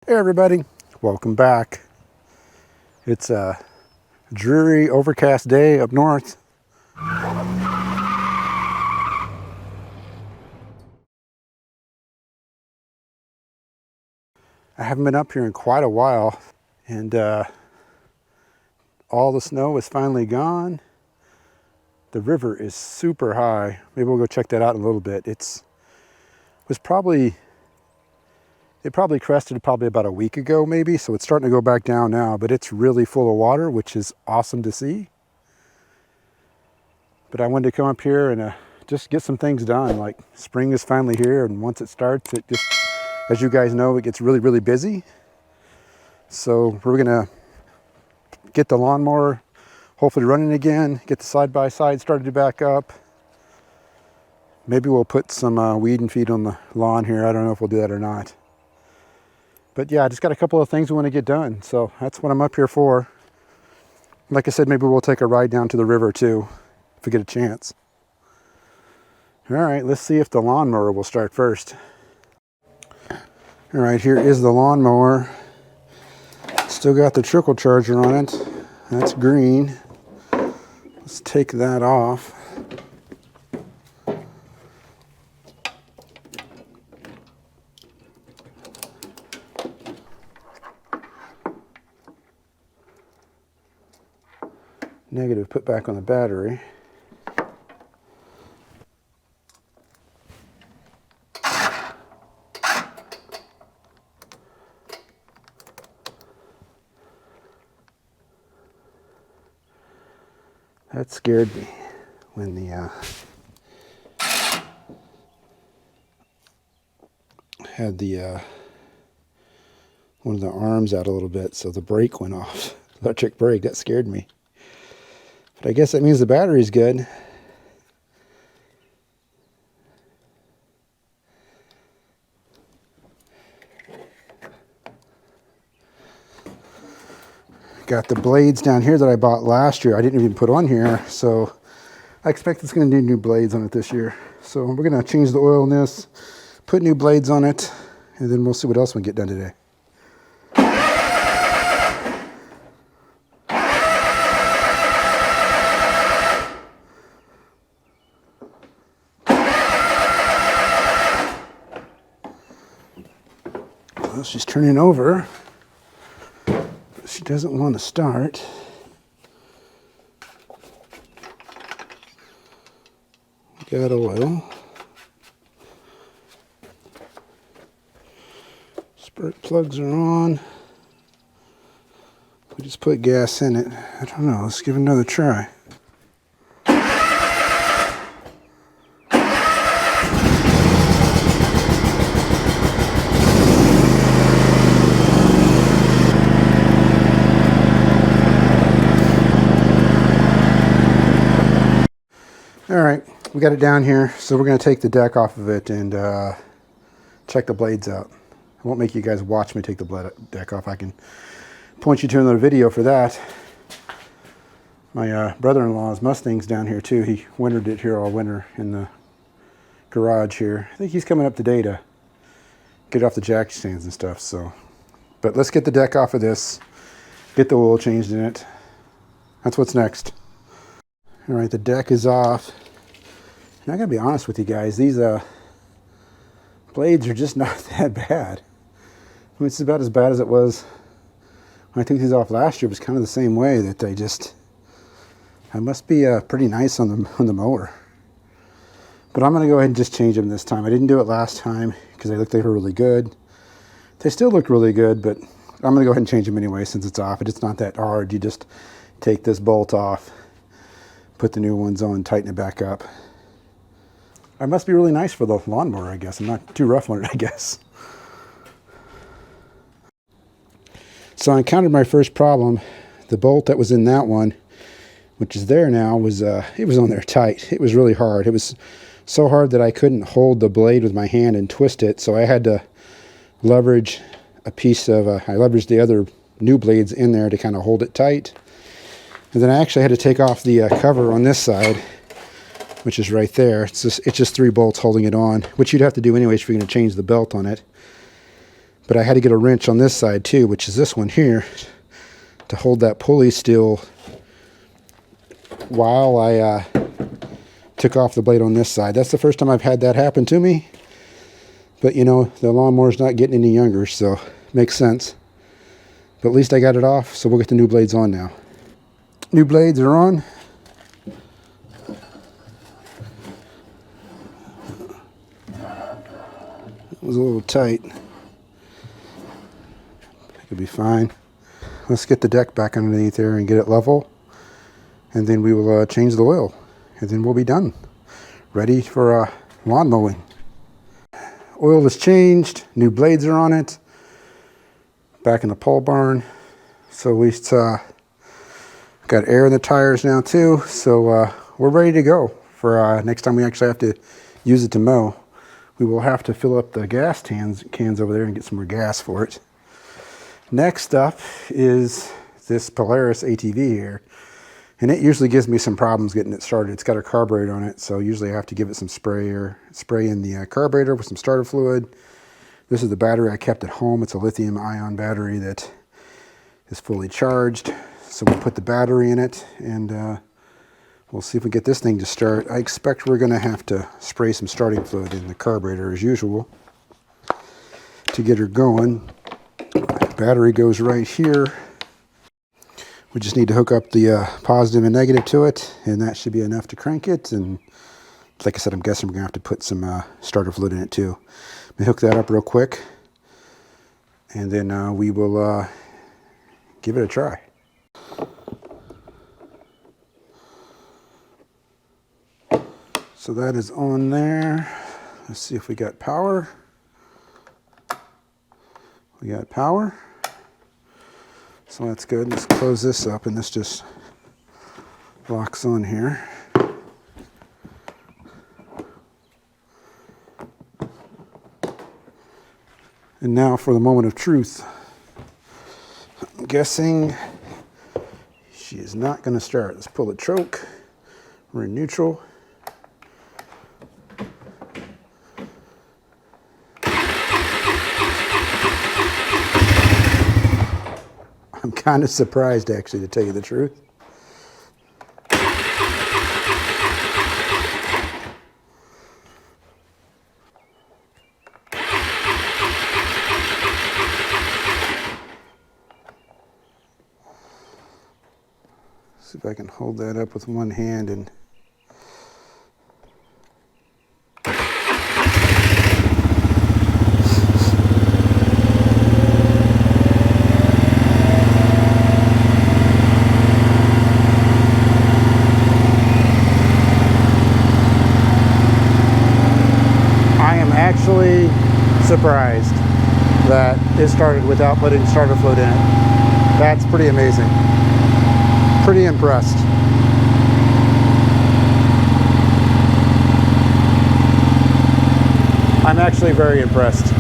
Hey everybody, welcome back. It's a dreary, overcast day up north. I haven't been up here in quite a while, and all the snow is finally gone. The river is super high. Maybe we'll go check that out in a little bit. It probably crested probably about a week ago maybe, so it's starting to go back down now, but it's really full of water, which is awesome to see. But I wanted to come up here and just get some things done. Like, spring is finally here, and once it starts, it just, as you guys know, it gets really, really busy. So we're gonna get the lawnmower hopefully running again, get the side-by-side started to back up. Maybe we'll put some weed and feed on the lawn here. I don't know if we'll do that or not. But yeah, I just got a couple of things we want to get done. So that's what I'm up here for. Like I said, maybe we'll take a ride down to the river too, if we get a chance. All right, let's see if the lawnmower will start first. All right, here is the lawnmower. Still got the trickle charger on it. That's green. Let's take that off. Negative put back on the battery. That scared me when the had the one of the arms out a little bit, so the brake went off. Electric brake, that scared me. But I guess that means the battery's good. Got the blades down here that I bought last year. I didn't even put on here, so I expect it's going to need new blades on it this year. So we're going to change the oil in this, put new blades on it, and then we'll see what else we can get done today. Well, she's turning over. She doesn't want to start. Got oil. Spark plugs are on. We just put gas in it. I don't know. Let's give it another try. All right, we got it down here, so we're going to take the deck off of it and check the blades out. I won't make you guys watch me take the deck off. I can point you to another video for that. My brother-in-law's Mustang's down here too. He wintered it here all winter in the garage here. I think he's coming up today to get off the jack stands and stuff. So, but let's get the deck off of this, get the oil changed in it. That's what's next. All right, the deck is off. And I gotta be honest with you guys, these blades are just not that bad. I mean, it's about as bad as it was when I took these off last year. It was kind of the same way, that I must be pretty nice on the mower. But I'm gonna go ahead and just change them this time. I didn't do it last time because they were really good. They still look really good, but I'm gonna go ahead and change them anyway since it's off. It's not that hard. You just take this bolt off, put the new ones on, tighten it back up. I must be really nice for the lawnmower, I guess. I'm not too rough on it, I guess. So I encountered my first problem. The bolt that was in that one, which is there now, was it was on there tight. It was really hard. It was so hard that I couldn't hold the blade with my hand and twist it, so I had to leverage a piece of, I leveraged the other new blades in there to kind of hold it tight. And then I actually had to take off the cover on this side, which is right there. It's just 3 bolts holding it on, which you'd have to do anyways if you're going to change the belt on it. But I had to get a wrench on this side too, which is this one here, to hold that pulley still while I took off the blade on this side. That's the first time I've had that happen to me. But you know, the lawnmower's not getting any younger, so makes sense. But at least I got it off, so we'll get the new blades on now. New blades are on. It was a little tight. It'll be fine. Let's get the deck back underneath there and get it level. And then we will change the oil. And then we'll be done. Ready for lawn mowing. Oil is changed. New blades are on it. Back in the pole barn. So we got air in the tires now too. So we're ready to go for next time we actually have to use it to mow. We will have to fill up the gas cans over there and get some more gas for it. Next up is this Polaris ATV here. And it usually gives me some problems getting it started. It's got a carburetor on it, so usually I have to give it some spray in the carburetor with some starter fluid. This is the battery I kept at home. It's a lithium-ion battery that is fully charged. So we'll put the battery in it, and we'll see if we get this thing to start. I expect we're going to have to spray some starting fluid in the carburetor as usual to get her going. Battery goes right here. We just need to hook up the positive and negative to it, and that should be enough to crank it. And like I said, I'm guessing we're going to have to put some starter fluid in it too. Let me hook that up real quick, and then we will give it a try. So that is on there. Let's see if we got power. We got power. So that's good. Let's close this up, and this just locks on here. And now for the moment of truth. I'm guessing she is not going to start. Let's pull the choke. We're in neutral. I'm kind of surprised, actually, to tell you the truth. See if I can hold that up with one hand and surprised that it started without putting starter fluid in it. That's pretty amazing. Pretty impressed. I'm actually very impressed.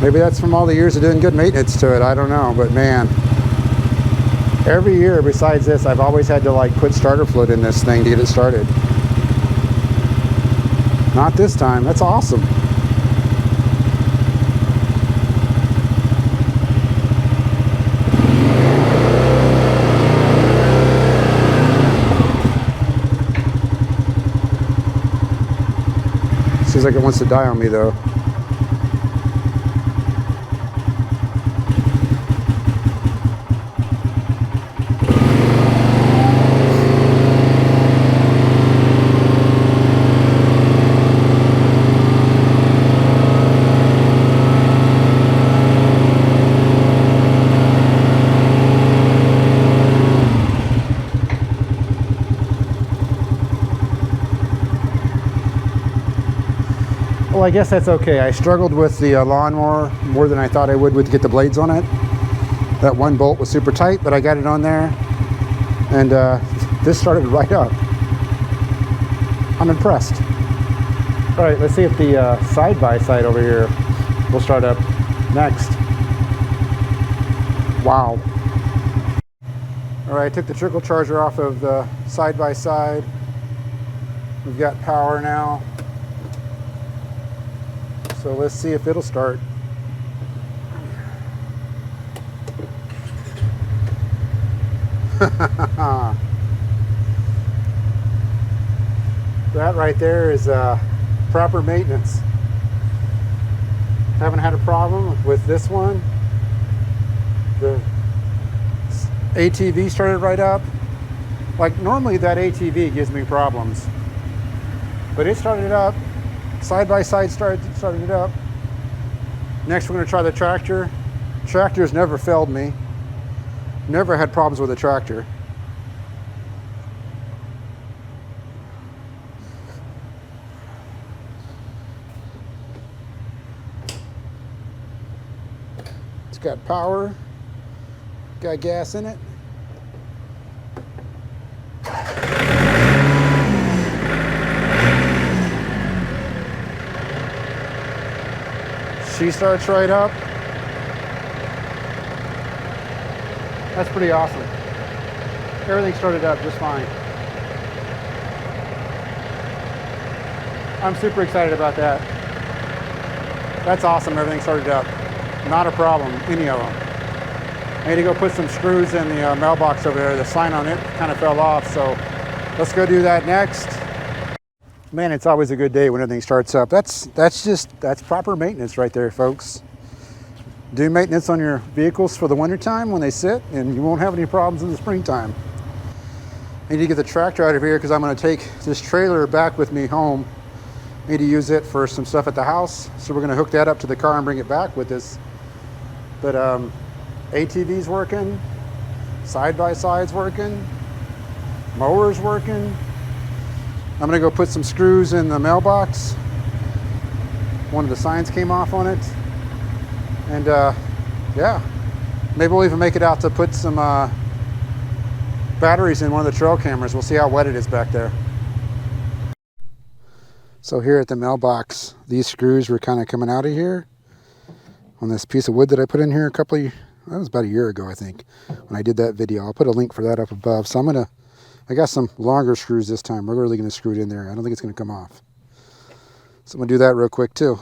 Maybe that's from all the years of doing good maintenance to it. I don't know, but man. Every year besides this, I've always had to like put starter fluid in this thing to get it started. Not this time. That's awesome. Seems like it wants to die on me though. Well, I guess that's okay. I struggled with the lawnmower more than I thought I would to get the blades on it. That one bolt was super tight, but I got it on there. And this started right up. I'm impressed. All right, let's see if the side-by-side over here will start up next. Wow. All right, I took the trickle charger off of the side by side. We've got power now. So let's see if it'll start. That right there is proper maintenance. Haven't had a problem with this one. The ATV started right up. Like normally that ATV gives me problems, but it started up. Side by side started it up. Next we're going to try the tractor. Tractor's never failed me. Never had problems with a tractor. It's got power, got gas in it. She starts right up. That's pretty awesome. Everything started up just fine. I'm super excited about that. That's awesome, everything started up. Not a problem, any of them. I need to go put some screws in the mailbox over there. The sign on it kind of fell off, so let's go do that next. Man, it's always a good day when everything starts up. That's proper maintenance right there, folks. Do maintenance on your vehicles for the wintertime when they sit, and you won't have any problems in the springtime. I need to get the tractor out of here because I'm going to take this trailer back with me home. I need to use it for some stuff at the house, so we're going to hook that up to the car and bring it back with us. But ATV's working, side by side's working, mower's working. I'm going to go put some screws in the mailbox. One of the signs came off on it. And yeah, maybe we'll even make it out to put some batteries in one of the trail cameras. We'll see how wet it is back there. So here at the mailbox, these screws were kind of coming out of here on this piece of wood that I put in here that was about a year ago, I think, when I did that video. I'll put a link for that up above. So I got some longer screws this time. We're really going to screw it in there. I don't think it's going to come off. So I'm going to do that real quick too.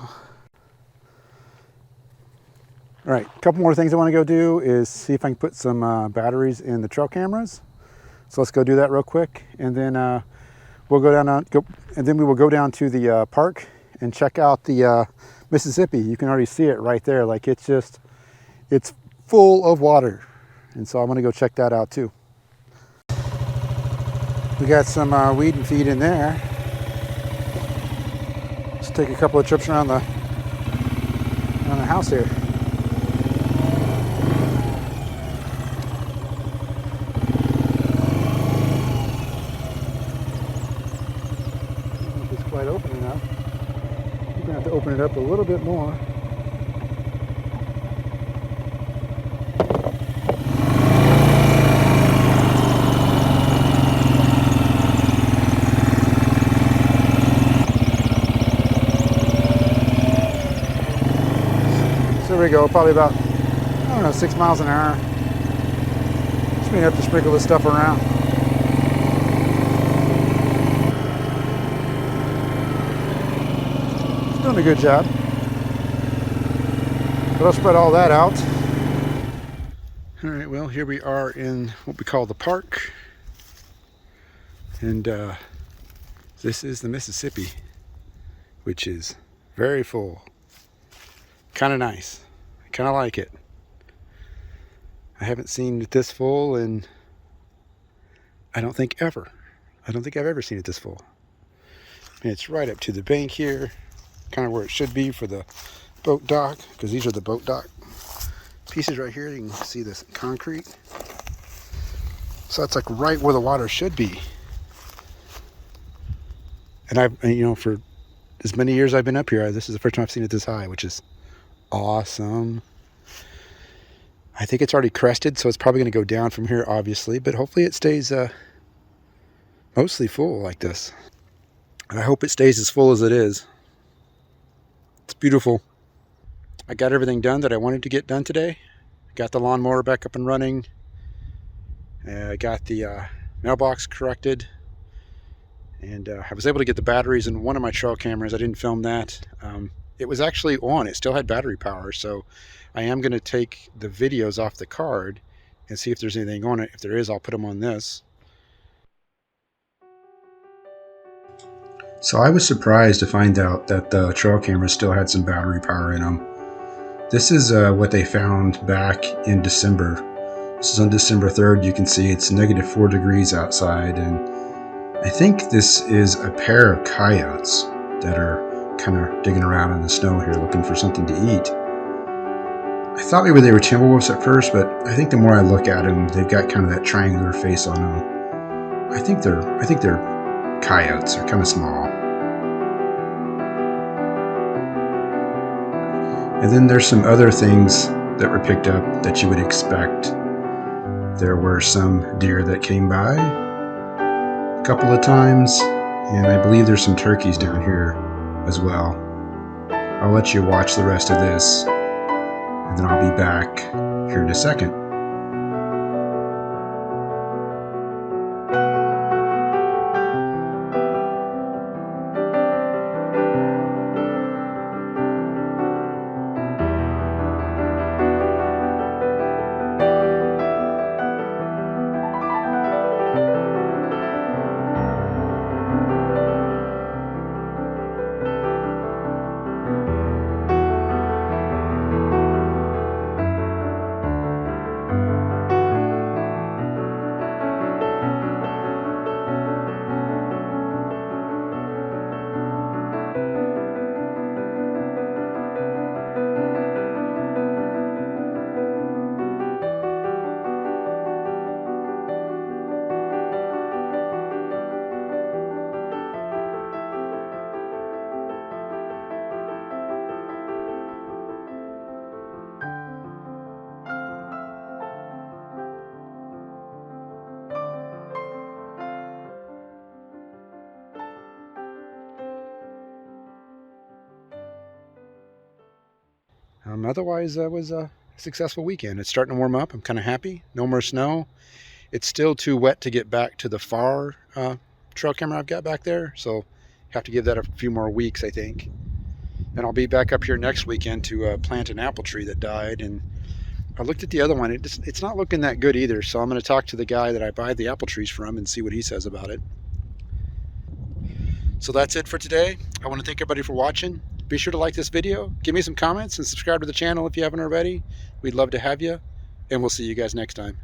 All right, a couple more things I want to go do is see if I can put some batteries in the trail cameras. So let's go do that real quick, and then we'll go down and then we will go down to the park and check out the Mississippi. You can already see it right there. Like it's full of water, and so I'm going to go check that out too. We got some weed and feed in there. Let's take a couple of trips around the house here. Quite open enough. You're gonna have to open it up a little bit more. So there we go, probably about, I don't know, 6 miles an hour. Just gonna have to sprinkle this stuff around. Doing a good job. But I'll spread all that out. All right, well, here we are in what we call the park. And this is the Mississippi, which is very full. Kind of nice. I kind of like it. I haven't seen it this full in, I don't think I've ever seen it this full. And it's right up to the bank here. Kind of where it should be for the boat dock, because these are the boat dock pieces right here. You can see this concrete. So that's like right where the water should be. And for as many years I've been up here, this is the first time I've seen it this high, which is awesome. I think it's already crested, so it's probably going to go down from here, obviously, but hopefully it stays mostly full like this. I hope it stays as full as it is. It's beautiful. I got everything done that I wanted to get done today. Got the lawnmower back up and running. I got the mailbox corrected. And I was able to get the batteries in one of my trail cameras. I didn't film that. It was actually on. It still had battery power. So I am going to take the videos off the card and see if there's anything on it. If there is, I'll put them on this. So I was surprised to find out that the trail camera still had some battery power in them. This is what they found back in December. This is on December 3rd. You can see it's -4 degrees outside, and I think this is a pair of coyotes that are kind of digging around in the snow here looking for something to eat. I thought maybe they were timberwolves at first, but I think the more I look at them, they've got kind of that triangular face on them. I think they're coyotes. They're kind of small. And then there's some other things that were picked up that you would expect. There were some deer that came by a couple of times, and I believe there's some turkeys down here as well. I'll let you watch the rest of this, and then I'll be back here in a second. Otherwise, that was a successful weekend. It's starting to warm up. I'm kind of happy. No more snow. It's still too wet to get back to the far trail camera I've got back there, so have to give that a few more weeks, I think. And I'll be back up here next weekend to plant an apple tree that died. And I looked at the other one. It's not looking that good either, so I'm going to talk to the guy that I buy the apple trees from and see what he says about it. So that's it for today. I want to thank everybody for watching. Be sure to like this video, give me some comments, and subscribe to the channel if you haven't already. We'd love to have you, and we'll see you guys next time.